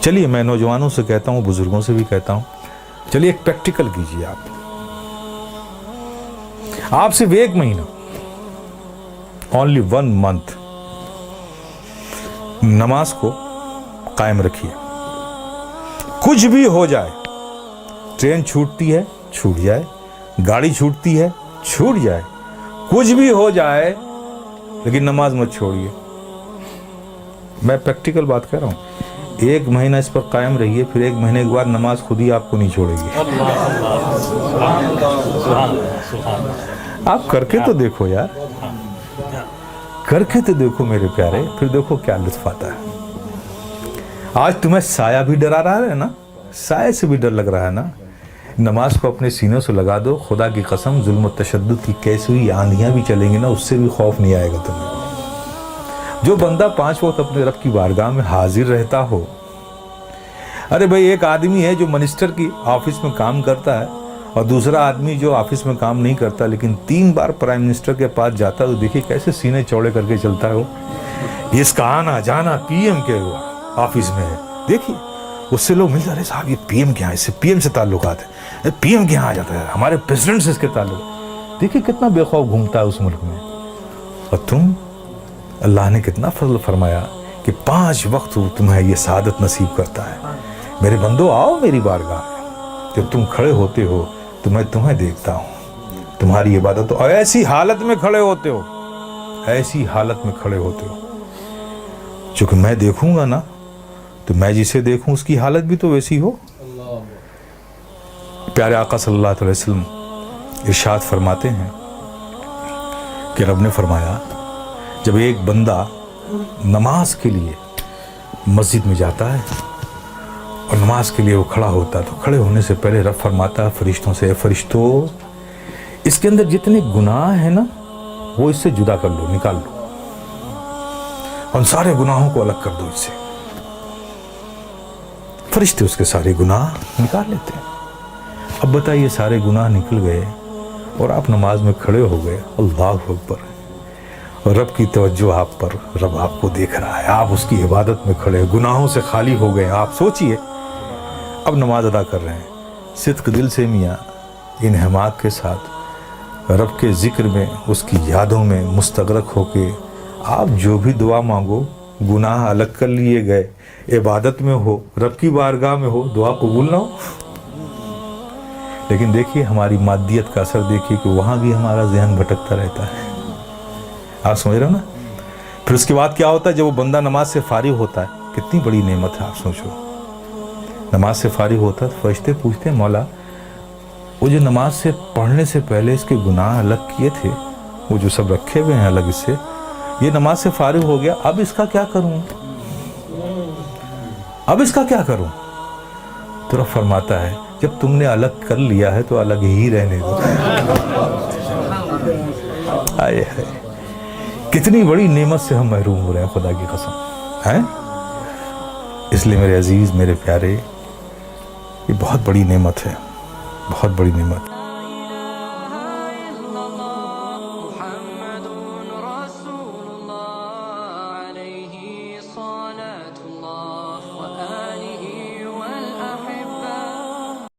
چلیے میں نوجوانوں سے کہتا ہوں, بزرگوں سے بھی کہتا ہوں, چلیے ایک پریکٹیکل کیجیے. آپ صرف 1 مہینہ, only 1 month نماز کو قائم رکھیے. کچھ بھی ہو جائے, ٹرین چھوٹتی ہے چھوٹ جائے, گاڑی چھوٹتی ہے چھوٹ جائے, کچھ بھی ہو جائے, لیکن نماز مت چھوڑیے. میں پریکٹیکل بات کہہ رہا ہوں. 1 مہینہ اس پر قائم رہیے, پھر 1 مہینے کے بعد نماز خود ہی آپ کو نہیں چھوڑے گی. آپ کر کے تو دیکھو یار, کر کے تو دیکھو میرے پیارے, پھر دیکھو کیا لطف آتا ہے. آج تمہیں سایہ بھی ڈرا رہا ہے نا, سائے سے بھی ڈر لگ رہا ہے نا, نماز کو اپنے سینوں سے لگا دو. خدا کی قسم ظلم و تشدد کی کیسی ہوئی آندھیاں بھی چلیں گی نا, اس سے بھی خوف نہیں آئے گا تمہیں. جو بندہ 5 وقت اپنے رب کی بارگاہ میں حاضر رہتا ہو. ارے بھائی, ایک آدمی ہے جو منسٹر کی آفس میں کام کرتا ہے, اور دوسرا آدمی جو آفس میں کام نہیں کرتا لیکن 3 بار پرائم منسٹر کے پاس جاتا ہے, تو دیکھیے کیسے سینے چوڑے کر کے چلتا ہے وہ. اس کا آنا جانا پی ایم کے آفس میں ہے. دیکھیے اس سے لوگ ملتے, ارے صاحب یہ پی ایم کے یہاں, اس سے پی ایم سے تعلقات ہیں, پی ایم کے یہاں آ جاتا ہے, ہمارے پریزیڈنٹ سے اس کے تعلق. دیکھیے کتنا بے خوف گھومتا ہے اس ملک میں. اور تم, اللہ نے کتنا فضل فرمایا کہ 5 وقت تمہیں یہ سعادت نصیب کرتا ہے. میرے بندو آؤ میری بارگاہ میں, جب تم کھڑے ہوتے ہو تو میں تمہیں دیکھتا ہوں, تمہاری عبادت, اور ایسی حالت میں کھڑے ہوتے ہو, ایسی حالت میں کھڑے ہوتے ہو. چونکہ میں دیکھوں گا نا, تو میں جسے دیکھوں اس کی حالت بھی تو ویسی ہو. پیارے آقا صلی اللہ علیہ وسلم ارشاد فرماتے ہیں کہ رب نے فرمایا, جب ایک بندہ نماز کے لیے مسجد میں جاتا ہے اور نماز کے لیے وہ کھڑا ہوتا ہے, تو کھڑے ہونے سے پہلے رب فرماتا ہے فرشتوں سے, فرشتوں اس کے اندر جتنے گناہ ہیں نا وہ اس سے جدا کر لو, نکال لو, ان سارے گناہوں کو الگ کر دو اس سے. فرشتے اس کے سارے گناہ نکال لیتے ہیں. اب بتائیے, سارے گناہ نکل گئے اور آپ نماز میں کھڑے ہو گئے, اللہ اکبر, اور رب کی توجہ آپ پر, رب آپ کو دیکھ رہا ہے, آپ اس کی عبادت میں کھڑے, گناہوں سے خالی ہو گئے. آپ سوچئے اب نماز ادا کر رہے ہیں, صدق دل سے میاں انہماک کے ساتھ رب کے ذکر میں, اس کی یادوں میں مستغرق ہو کے آپ جو بھی دعا مانگو, گناہ الگ کر لیے گئے, عبادت میں ہو, رب کی بارگاہ میں ہو, دعا قبول نہ ہو. لیکن دیکھیے ہماری مادیت کا اثر دیکھیے کہ وہاں بھی ہمارا ذہن بھٹکتا رہتا ہے. آپ سمجھ رہے ہو نا. پھر اس کے بعد کیا ہوتا ہے, جب وہ بندہ نماز سے فارغ ہوتا ہے, کتنی بڑی نعمت ہے آپ سوچو. نماز سے فارغ ہوتا ہے تو فرشتے پوچھتے ہیں, مولا وہ جو نماز سے پڑھنے سے پہلے اس کے گناہ الگ کیے تھے, وہ جو سب رکھے ہوئے ہیں الگ اس سے, یہ نماز سے فارغ ہو گیا, اب اس کا کیا کروں, اب اس کا کیا کروں. تو رب فرماتا ہے جب تم نے الگ کر لیا ہے تو الگ ہی رہنے دو. آئے ہے, کتنی بڑی نعمت سے ہم محروم ہو رہے ہیں خدا کی قسم ہیں. اس لیے میرے عزیز, میرے پیارے, یہ بہت بڑی نعمت ہے, بہت بڑی نعمت.